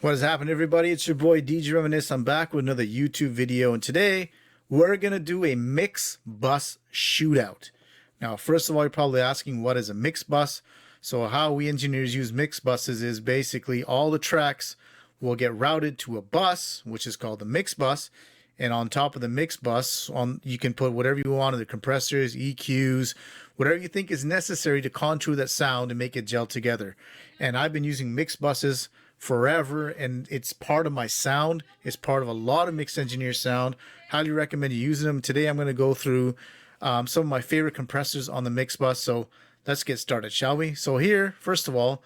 What has happened, everybody? It's your boy DJ Reminisce. I'm back with another YouTube video, and today we're gonna do a mix bus shootout. Now, first of all, you're probably asking, what is a mix bus? So how we engineers use mix buses is basically all the tracks will get routed to a bus, which is called the mix bus. And on top of the mix bus, you can put whatever you want, the compressors, EQs, whatever you think is necessary to contour that sound and make it gel together. And I've been using mix buses forever, and it's part of my sound. It's part of a lot of mixed engineer sound. Highly recommend you using them. Today I'm going to go through some of my favorite compressors on the mix bus. So let's get started, shall we? So here, first of all,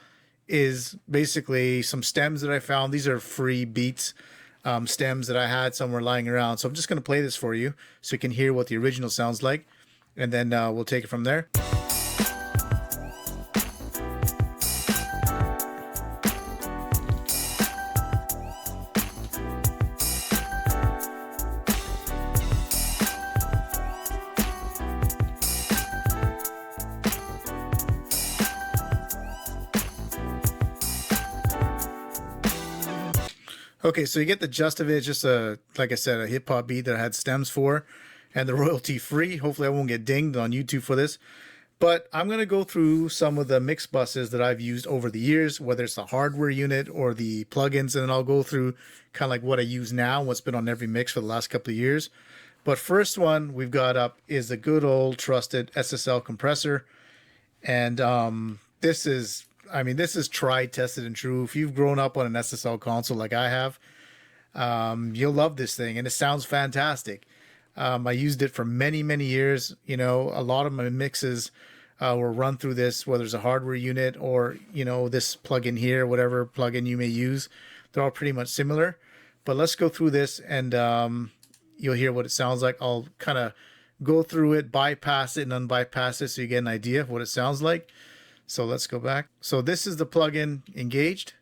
is basically some stems that I found. These are free Beats stems that I had somewhere lying around. So I'm just going to play this for you so you can hear what the original sounds like, and then we'll take it from there. Okay, so you get the gist of it. It's just like I said, a hip hop beat that I had stems for, and the royalty free. Hopefully I won't get dinged on YouTube for this. But I'm going to go through some of the mix buses that I've used over the years, whether it's the hardware unit or the plugins, and then I'll go through kind of like what I use now, what's been on every mix for the last couple of years. But first one we've got up is the good old trusted SSL compressor. And this is tried, tested, and true. If you've grown up on an SSL console like I have, you'll love this thing, and it sounds fantastic. I used it for many, many years. You know, a lot of my mixes were run through this, whether it's a hardware unit or, you know, this plugin here, whatever plugin you may use. They're all pretty much similar. But let's go through this, and you'll hear what it sounds like. I'll kind of go through it, bypass it, and unbypass it so you get an idea of what it sounds like. So let's go back. So this is the plugin engaged.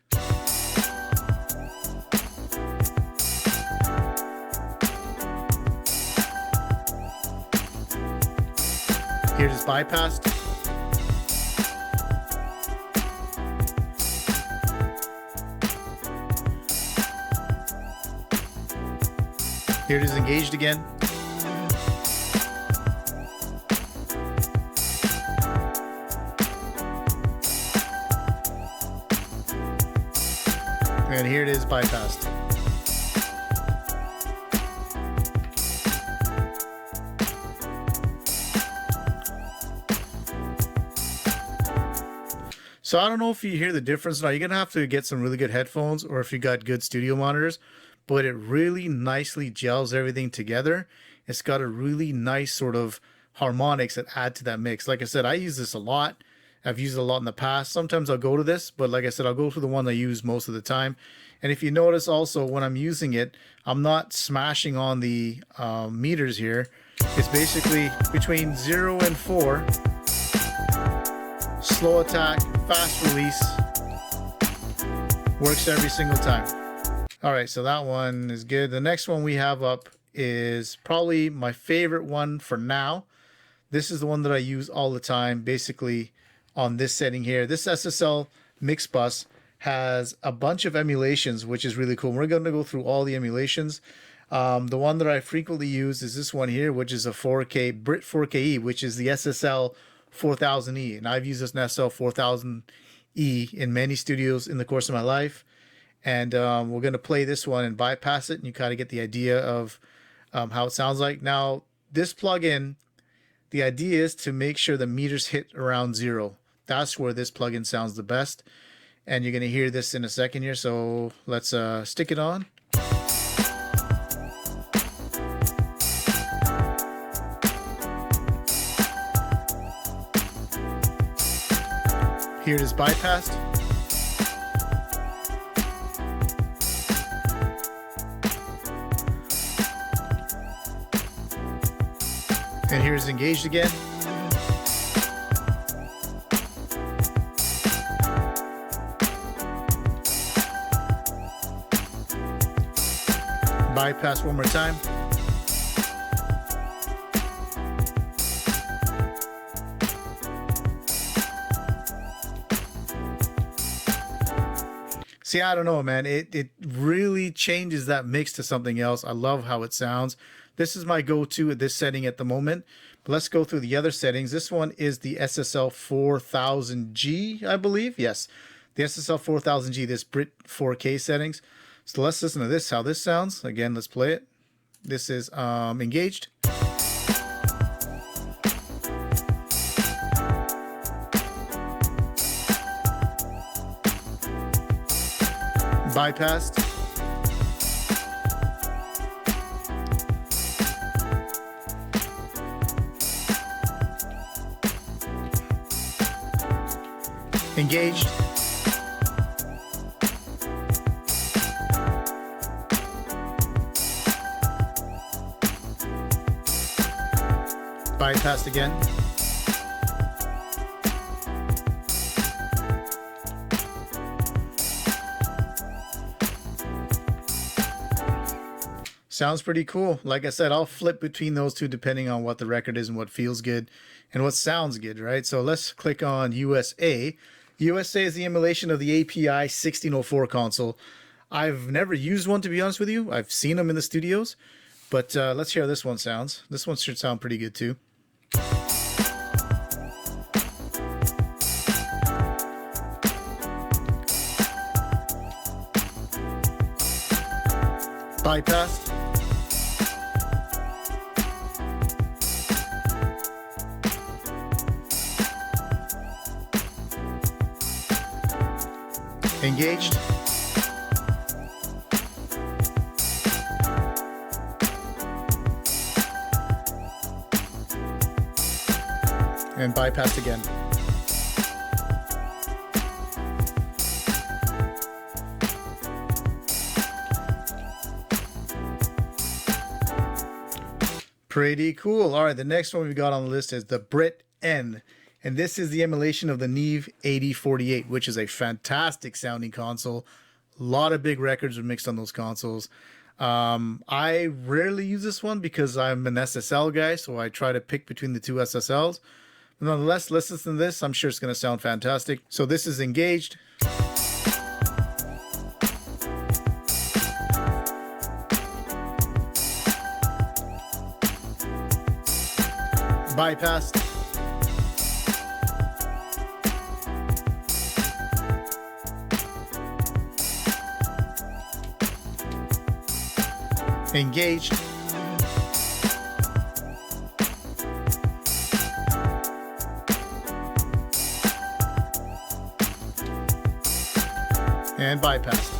Here it is bypassed. Here it is engaged again. And here it is bypassed. So I don't know if you hear the difference now. You're going to have to get some really good headphones, or if you got good studio monitors, but it really nicely gels everything together. It's got a really nice sort of harmonics that add to that mix. Like I said, I use this a lot. I've used it a lot in the past. Sometimes I'll go to this, but like I said, I'll go to the one I use most of the time. And if you notice also, when I'm using it, I'm not smashing on the meters here. It's basically between 0 and 4. Slow attack, fast release. Works every single time. All right, so that one is good. The next one we have up is probably my favorite one for now. This is the one that I use all the time, basically on this setting here. This SSL mix bus has a bunch of emulations, which is really cool. We're going to go through all the emulations. The one that I frequently use is this one here, which is a 4K Brit 4KE, which is the SSL 4000E. And I've used this SSL 4000E in many studios in the course of my life. And we're going to play this one and bypass it, and you kind of get the idea of how it sounds like. Now, this plugin, the idea is to make sure the meters hit around 0. That's where this plugin sounds the best. And you're going to hear this in a second here. So let's stick it on. Here it is bypassed. And here's engaged again. Bypass one more time. See, I don't know, man. It really changes that mix to something else. I love how it sounds. This is my go-to at this setting at the moment. But let's go through the other settings. This one is the SSL 4000G, I believe. Yes, the SSL 4000G, this Brit 4K settings. So let's listen to this, how this sounds. Again, let's play it. This is engaged. Bypassed. Engaged. Bypassed again. Sounds pretty cool. Like I said, I'll flip between those two depending on what the record is and what feels good and what sounds good, right? So let's click on USA. USA is the emulation of the API 1604 console. I've never used one, to be honest with you. I've seen them in the studios, but let's hear how this one sounds. This one should sound pretty good too. Bypassed. Engaged. And bypassed again. Pretty cool. All right, the next one we got on the list is the Brit N. And this is the emulation of the Neve 8048, which is a fantastic sounding console. A lot of big records are mixed on those consoles. I rarely use this one because I'm an SSL guy, so I try to pick between the two SSLs. But nonetheless, listen to this. I'm sure it's going to sound fantastic. So this is engaged. Bypassed. Engaged. And bypassed.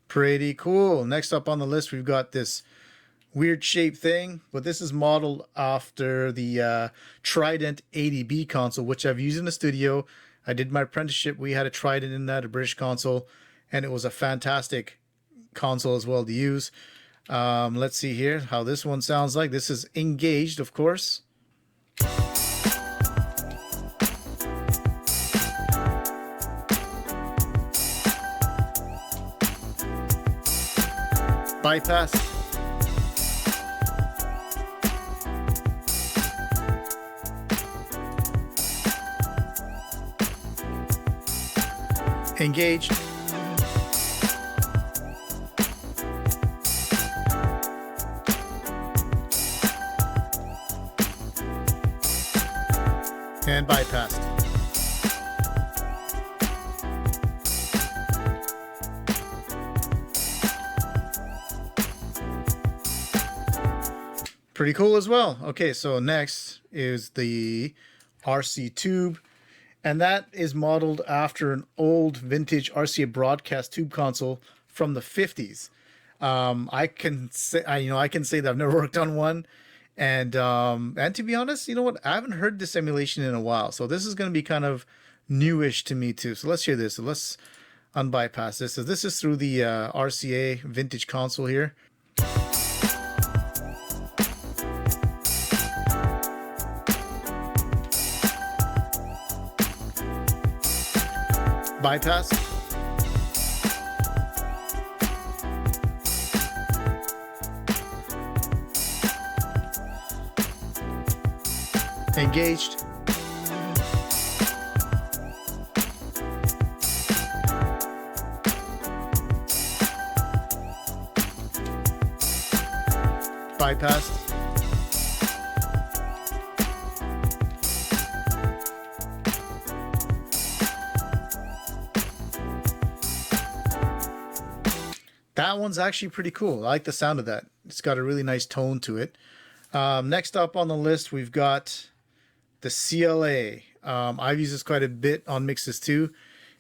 Pretty cool. Next up on the list, we've got this weird shaped thing, but this is modeled after the Trident 80B console, which I've used in the studio. I did my apprenticeship. We had a Trident in that, a British console, and it was a fantastic console as well to use. Let's see here how this one sounds like. This is engaged, of course. Bypass. Engaged. And bypassed. Pretty cool as well. Okay, so next is the RC tube, and that is modeled after an old vintage RCA broadcast tube console from the 50s. I can say that I've never worked on one, and to be honest, you know what? I haven't heard this emulation in a while, so this is going to be kind of newish to me too. So let's hear this. So let's unbypass this. So this is through the RCA vintage console here. Bypass. Engaged. Bypassed. That one's actually pretty cool. I like the sound of that. It's got a really nice tone to it. Next up on the list, we've got the CLA. I've used this quite a bit on mixes too.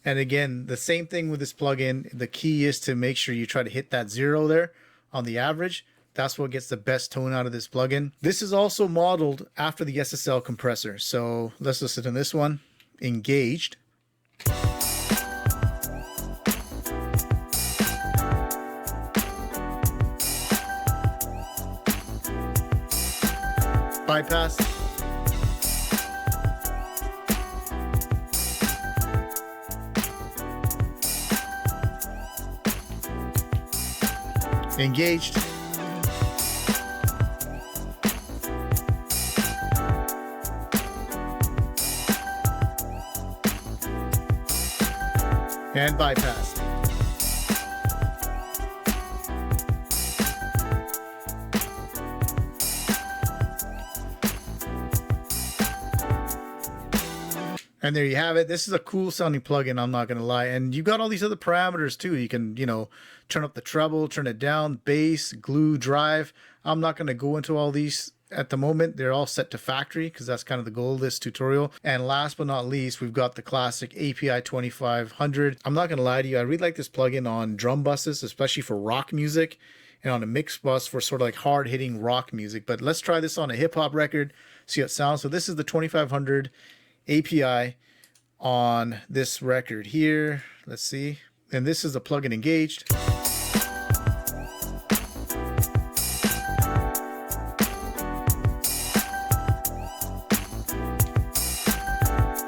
And again, the same thing with this plugin. The key is to make sure you try to hit that 0 there on the average. That's what gets the best tone out of this plugin. This is also modeled after the SSL compressor. So let's listen to this one. Engaged. Bypass. Engaged. And bypassed. And there you have it. This is a cool sounding plugin, I'm not going to lie. And you got all these other parameters too. You can, turn up the treble, turn it down, bass, glue, drive. I'm not going to go into all these at the moment. They're all set to factory because that's kind of the goal of this tutorial. And last but not least, we've got the classic API 2500. I'm not going to lie to you. I really like this plugin on drum buses, especially for rock music, and on a mix bus for sort of like hard hitting rock music. But let's try this on a hip hop record, see how it sounds. So this is the 2500 API on this record here. Let's see. And this is the plugin engaged.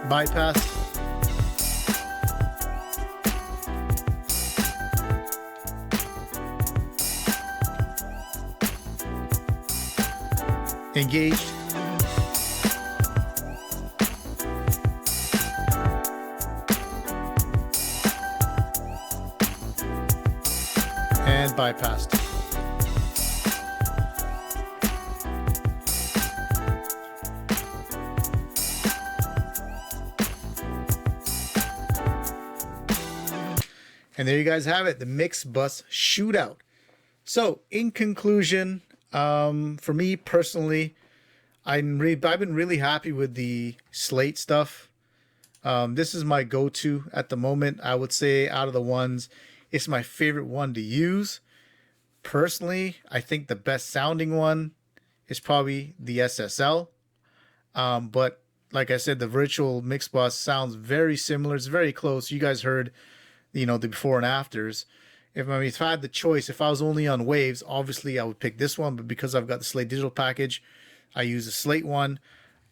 Bypass. Engaged. And bypassed. And there you guys have it, the Mix Buss Shootout. So in conclusion, for me personally, I've been really happy with the Slate stuff. This is my go-to at the moment. I would say out of the ones, it's my favorite one to use. Personally, I think the best sounding one is probably the SSL. But like I said, the virtual mix bus sounds very similar. It's very close. You guys heard, the before and afters. If I had the choice, if I was only on waves, obviously I would pick this one. But because I've got the Slate digital package, I use the Slate one.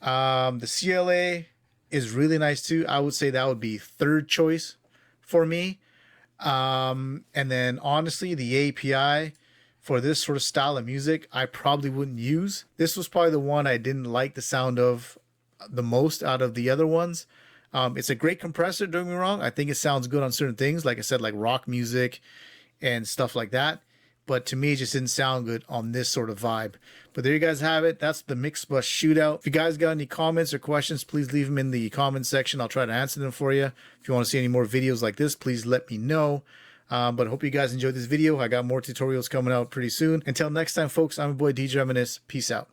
The CLA is really nice too. I would say that would be third choice for me. And then honestly, the API for this sort of style of music, I probably wouldn't use. This was probably the one I didn't like the sound of the most out of the other ones. It's a great compressor, don't get me wrong. I think it sounds good on certain things, like I said, like rock music and stuff like that. But to me, it just didn't sound good on this sort of vibe. But there you guys have it. That's the Mix Buss Shootout. If you guys got any comments or questions, please leave them in the comment section. I'll try to answer them for you. If you want to see any more videos like this, please let me know. But I hope you guys enjoyed this video. I got more tutorials coming out pretty soon. Until next time, folks, I'm your boy DJ Reminisce. Peace out.